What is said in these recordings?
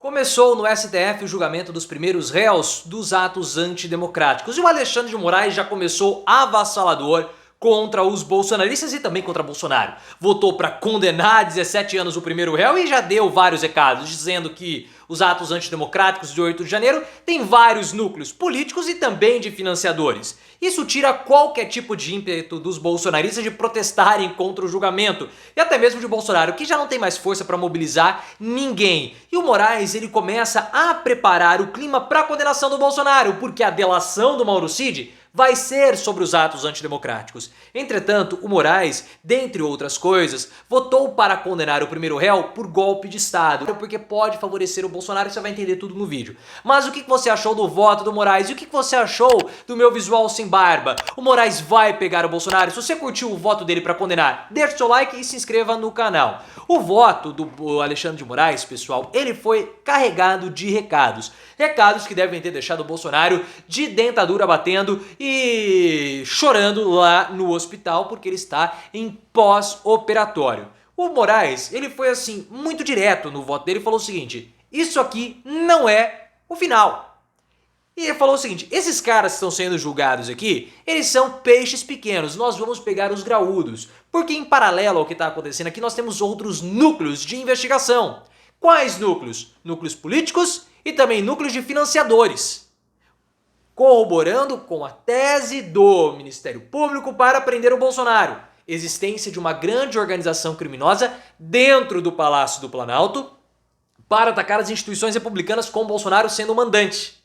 Começou no STF o julgamento dos primeiros réus dos atos antidemocráticos e o Alexandre de Moraes já começou avassalador contra os bolsonaristas e também contra Bolsonaro. Votou para condenar 17 anos o primeiro réu e já deu vários recados, dizendo que os atos antidemocráticos de 8 de janeiro têm vários núcleos políticos e também de financiadores. Isso tira qualquer tipo de ímpeto dos bolsonaristas de protestarem contra o julgamento e até mesmo de Bolsonaro, que já não tem mais força para mobilizar ninguém. E o Moraes, ele começa a preparar o clima para a condenação do Bolsonaro, porque a delação do Mauro Cid vai ser sobre os atos antidemocráticos. Entretanto, o Moraes, dentre outras coisas, votou para condenar o primeiro réu por golpe de Estado, porque pode favorecer o Bolsonaro, você vai entender tudo no vídeo. Mas o que você achou do voto do Moraes? E o que você achou do meu visual sem barba? O Moraes vai pegar o Bolsonaro? Se você curtiu o voto dele para condenar, deixa o seu like e se inscreva no canal. O voto do Alexandre de Moraes, pessoal, ele foi carregado de recados. Recados que devem ter deixado o Bolsonaro de dentadura batendo e chorando lá no hospital porque ele está em pós-operatório. O Moraes, ele foi assim, muito direto no voto dele e falou o seguinte: isso aqui não é o final. E ele falou o seguinte: esses caras que estão sendo julgados aqui, eles são peixes pequenos, nós vamos pegar os graúdos. Porque em paralelo ao que está acontecendo aqui, nós temos outros núcleos de investigação. Quais núcleos? Núcleos políticos e também núcleos de financiadores. Corroborando com a tese do Ministério Público para prender o Bolsonaro. Existência de uma grande organização criminosa dentro do Palácio do Planalto para atacar as instituições republicanas com o Bolsonaro sendo o mandante.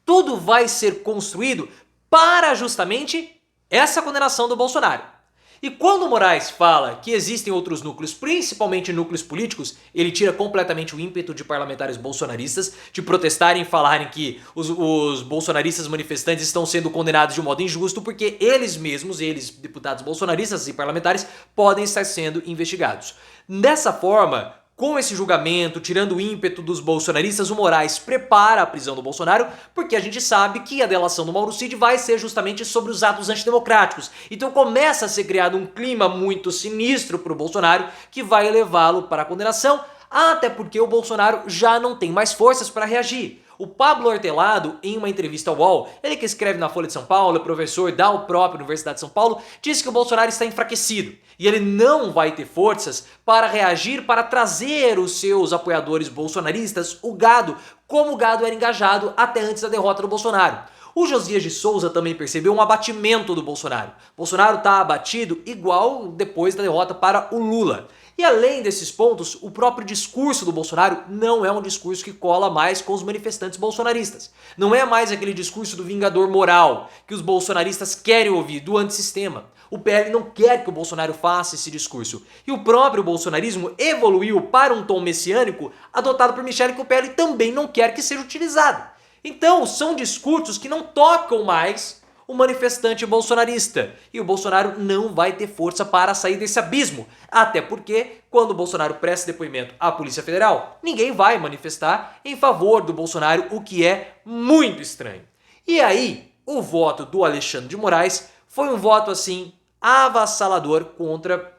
Tudo vai ser construído para justamente essa condenação do Bolsonaro. E quando o Moraes fala que existem outros núcleos, principalmente núcleos políticos, ele tira completamente o ímpeto de parlamentares bolsonaristas de protestarem e falarem que os bolsonaristas manifestantes estão sendo condenados de um modo injusto porque eles mesmos, deputados bolsonaristas e parlamentares, podem estar sendo investigados. Dessa forma, com esse julgamento, tirando o ímpeto dos bolsonaristas, o Moraes prepara a prisão do Bolsonaro, porque a gente sabe que a delação do Mauro Cid vai ser justamente sobre os atos antidemocráticos. Então começa a ser criado um clima muito sinistro para o Bolsonaro, que vai levá-lo para a condenação, até porque o Bolsonaro já não tem mais forças para reagir. O Pablo Hortelado, em uma entrevista ao UOL, ele que escreve na Folha de São Paulo, é professor da própria Universidade de São Paulo, disse que o Bolsonaro está enfraquecido e ele não vai ter forças para reagir, para trazer os seus apoiadores bolsonaristas, o gado, como o gado era engajado até antes da derrota do Bolsonaro. O Josias de Souza também percebeu um abatimento do Bolsonaro. Bolsonaro está abatido igual depois da derrota para o Lula. E além desses pontos, o próprio discurso do Bolsonaro não é um discurso que cola mais com os manifestantes bolsonaristas. Não é mais aquele discurso do vingador moral que os bolsonaristas querem ouvir, do antissistema. O PL não quer que o Bolsonaro faça esse discurso. E o próprio bolsonarismo evoluiu para um tom messiânico adotado por Michele, que o PL também não quer que seja utilizado. Então, são discursos que não tocam mais o manifestante bolsonarista. E o Bolsonaro não vai ter força para sair desse abismo. Até porque, quando o Bolsonaro presta depoimento à Polícia Federal, ninguém vai manifestar em favor do Bolsonaro, o que é muito estranho. E aí, o voto do Alexandre de Moraes foi um voto, assim, avassalador contra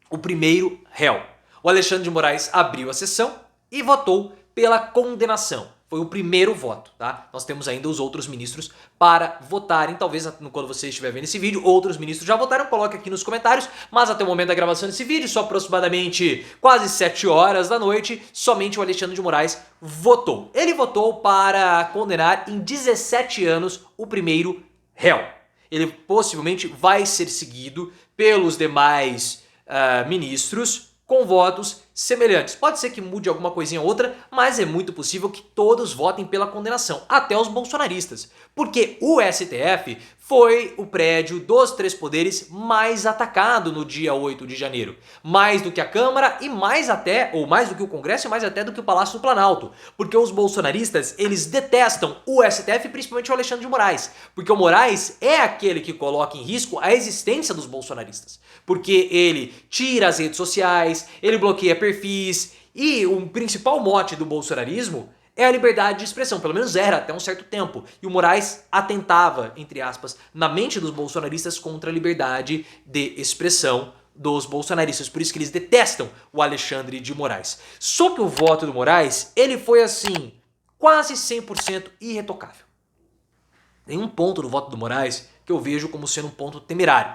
o primeiro réu. O Alexandre de Moraes abriu a sessão e votou pela condenação. Foi o primeiro voto, tá? Nós temos ainda os outros ministros para votarem. Talvez quando você estiver vendo esse vídeo, outros ministros já votaram, coloque aqui nos comentários. Mas até o momento da gravação desse vídeo, só aproximadamente quase 7 horas da noite, somente o Alexandre de Moraes votou. Ele votou para condenar em 17 anos o primeiro réu. Ele possivelmente vai ser seguido pelos demais ministros com votos semelhantes. Pode ser que mude alguma coisinha ou outra, mas é muito possível que todos votem pela condenação, até os bolsonaristas. Porque o STF foi o prédio dos três poderes mais atacado no dia 8 de janeiro. Mais do que a Câmara e mais até, ou mais do que o Congresso e mais até do que o Palácio do Planalto. Porque os bolsonaristas, eles detestam o STF, principalmente o Alexandre de Moraes. Porque o Moraes é aquele que coloca em risco a existência dos bolsonaristas. Porque ele tira as redes sociais, ele bloqueia perfis e o principal mote do bolsonarismo é a liberdade de expressão, pelo menos era até um certo tempo. E o Moraes atentava, entre aspas, na mente dos bolsonaristas contra a liberdade de expressão dos bolsonaristas, por isso que eles detestam o Alexandre de Moraes. Só que o voto do Moraes, ele foi assim, quase 100% irretocável. Tem um ponto do voto do Moraes que eu vejo como sendo um ponto temerário.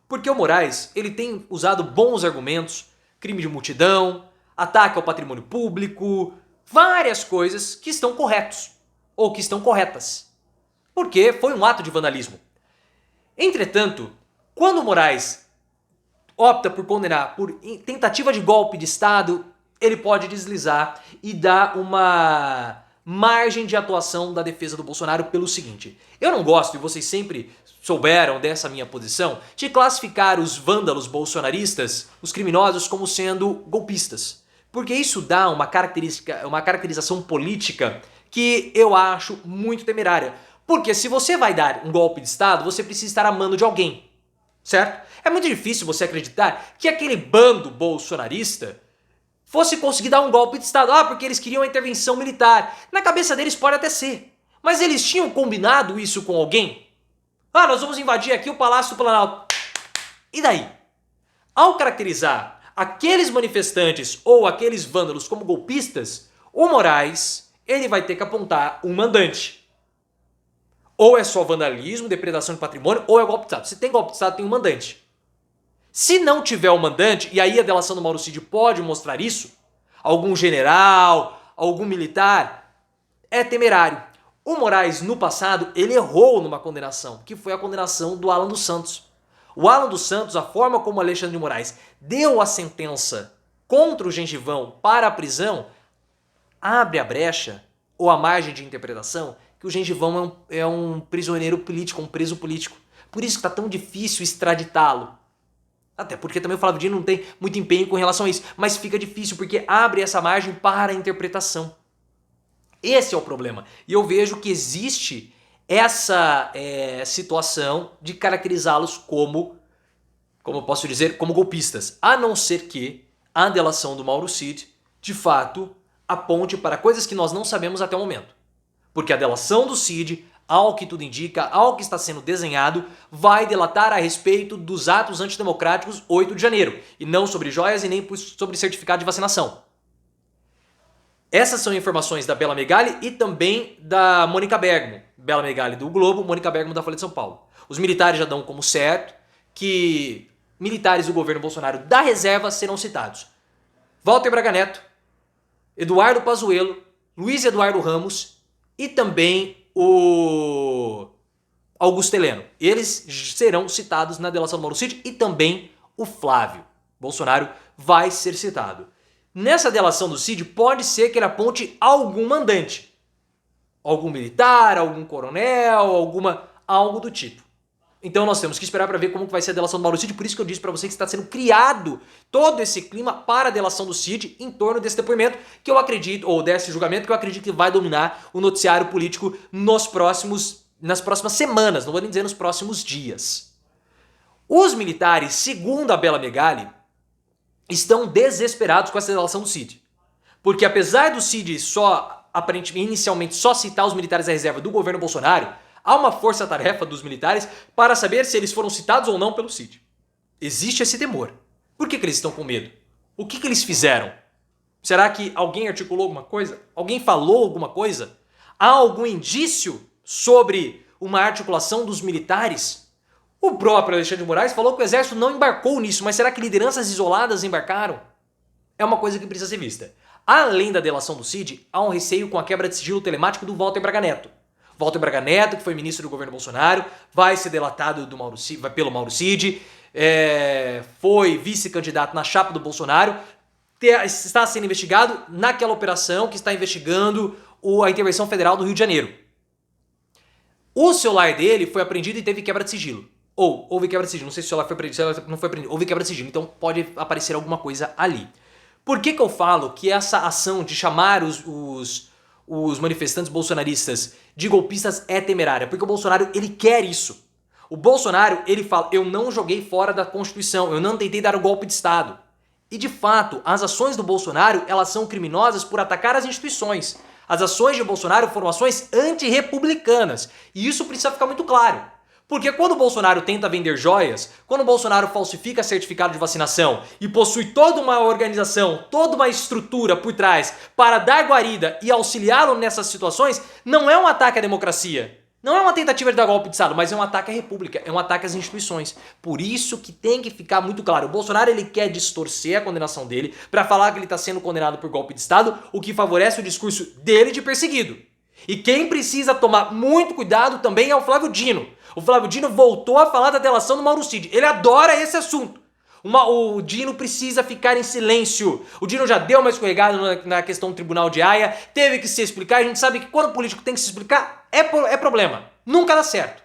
Porque o Moraes, ele tem usado bons argumentos, crime de multidão, ataque ao patrimônio público, várias coisas que estão corretos, ou que estão corretas. Porque foi um ato de vandalismo. Entretanto, quando o Moraes opta por condenar por tentativa de golpe de Estado, ele pode deslizar e dar uma margem de atuação da defesa do Bolsonaro pelo seguinte: eu não gosto, e vocês sempre souberam dessa minha posição, de classificar os vândalos bolsonaristas, os criminosos, como sendo golpistas. Porque isso dá uma caracterização política que eu acho muito temerária. Porque se você vai dar um golpe de Estado, você precisa estar a mando de alguém, certo? É muito difícil você acreditar que aquele bando bolsonarista fosse conseguir dar um golpe de Estado. Ah, porque eles queriam a intervenção militar. Na cabeça deles pode até ser. Mas eles tinham combinado isso com alguém? Ah, nós vamos invadir aqui o Palácio do Planalto. E daí? Ao caracterizar aqueles manifestantes ou aqueles vândalos como golpistas, o Moraes, ele vai ter que apontar um mandante. Ou é só vandalismo, depredação de patrimônio, ou é golpe de Estado. Se tem golpe de Estado, tem um mandante. Se não tiver o mandante, e aí a delação do Mauro Cid pode mostrar isso, algum general, algum militar, é temerário. O Moraes, no passado, ele errou numa condenação, que foi a condenação do Alan dos Santos. O Alan dos Santos, a forma como Alexandre de Moraes deu a sentença contra o gengivão para a prisão, abre a brecha, ou a margem de interpretação, que o gengivão é um prisioneiro político, um preso político. Por isso que está tão difícil extraditá-lo. Até porque também o Flávio Dino não tem muito empenho com relação a isso. Mas fica difícil porque abre essa margem para a interpretação. Esse é o problema. E eu vejo que existe essa situação de caracterizá-los como eu posso dizer, como golpistas. A não ser que a delação do Mauro Cid, de fato, aponte para coisas que nós não sabemos até o momento. Porque a delação do Cid, ao que tudo indica, ao que está sendo desenhado, vai delatar a respeito dos atos antidemocráticos 8 de janeiro, e não sobre joias e nem sobre certificado de vacinação. Essas são informações da Bela Megali e também da Mônica Bergamo. Bela Megali do Globo, Mônica Bergamo da Folha de São Paulo. Os militares já dão como certo que militares do governo Bolsonaro da reserva serão citados. Walter Braga Neto, Eduardo Pazuello, Luiz Eduardo Ramos e também o Augusto Heleno. Eles serão citados na delação do Mauro Cid e também o Flávio Bolsonaro vai ser citado. Nessa delação do Cid pode ser que ele aponte algum mandante. Algum militar, algum coronel, algo do tipo. Então nós temos que esperar para ver como vai ser a delação do Mauro Cid, por isso que eu disse para você que está sendo criado todo esse clima para a delação do Cid em torno desse depoimento que eu acredito, ou desse julgamento que eu acredito que vai dominar o noticiário político nas próximas semanas, não vou nem dizer nos próximos dias. Os militares, segundo a Bela Megali, estão desesperados com essa delação do Cid. Porque apesar do Cid inicialmente só citar os militares da reserva do governo Bolsonaro, há uma força-tarefa dos militares para saber se eles foram citados ou não pelo Cid. Existe esse temor. Por que eles estão com medo? O que eles fizeram? Será que alguém articulou alguma coisa? Alguém falou alguma coisa? Há algum indício sobre uma articulação dos militares? O próprio Alexandre de Moraes falou que o exército não embarcou nisso, mas será que lideranças isoladas embarcaram? É uma coisa que precisa ser vista. Além da delação do Cid, há um receio com a quebra de sigilo telemático do Walter Braga Neto. Walter Braga Neto, que foi ministro do governo Bolsonaro, vai ser delatado pelo Mauro Cid, foi vice-candidato na chapa do Bolsonaro, está sendo investigado naquela operação que está investigando a intervenção federal do Rio de Janeiro. O celular dele foi apreendido e teve quebra de sigilo. Ou houve quebra de sigilo, não sei se o celular foi apreendido, se não foi apreendido, houve quebra de sigilo, então pode aparecer alguma coisa ali. Por que eu falo que essa ação de chamar os manifestantes bolsonaristas de golpistas é temerária? Porque o Bolsonaro, ele quer isso. O Bolsonaro, ele fala, eu não joguei fora da Constituição, eu não tentei dar um golpe de Estado. E de fato, as ações do Bolsonaro, elas são criminosas por atacar as instituições. As ações de Bolsonaro foram ações antirrepublicanas. E isso precisa ficar muito claro. Porque quando o Bolsonaro tenta vender joias, quando o Bolsonaro falsifica certificado de vacinação e possui toda uma organização, toda uma estrutura por trás para dar guarida e auxiliá-lo nessas situações, não é um ataque à democracia. Não é uma tentativa de dar golpe de Estado, mas é um ataque à República, é um ataque às instituições. Por isso que tem que ficar muito claro. O Bolsonaro ele quer distorcer a condenação dele para falar que ele está sendo condenado por golpe de Estado, o que favorece o discurso dele de perseguido. E quem precisa tomar muito cuidado também é o Flávio Dino. O Flávio Dino voltou a falar da delação do Mauro Cid. Ele adora esse assunto. O Dino precisa ficar em silêncio. O Dino já deu uma escorregada na questão do Tribunal de Haia, teve que se explicar. A gente sabe que quando o político tem que se explicar, é problema. Nunca dá certo.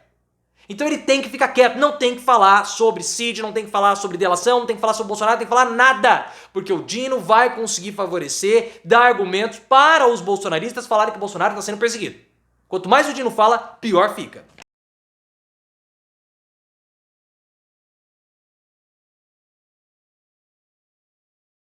Então ele tem que ficar quieto, não tem que falar sobre Cid, não tem que falar sobre delação, não tem que falar sobre Bolsonaro, não tem que falar nada. Porque o Dino vai conseguir favorecer, dar argumentos para os bolsonaristas falarem que o Bolsonaro está sendo perseguido. Quanto mais o Dino fala, pior fica.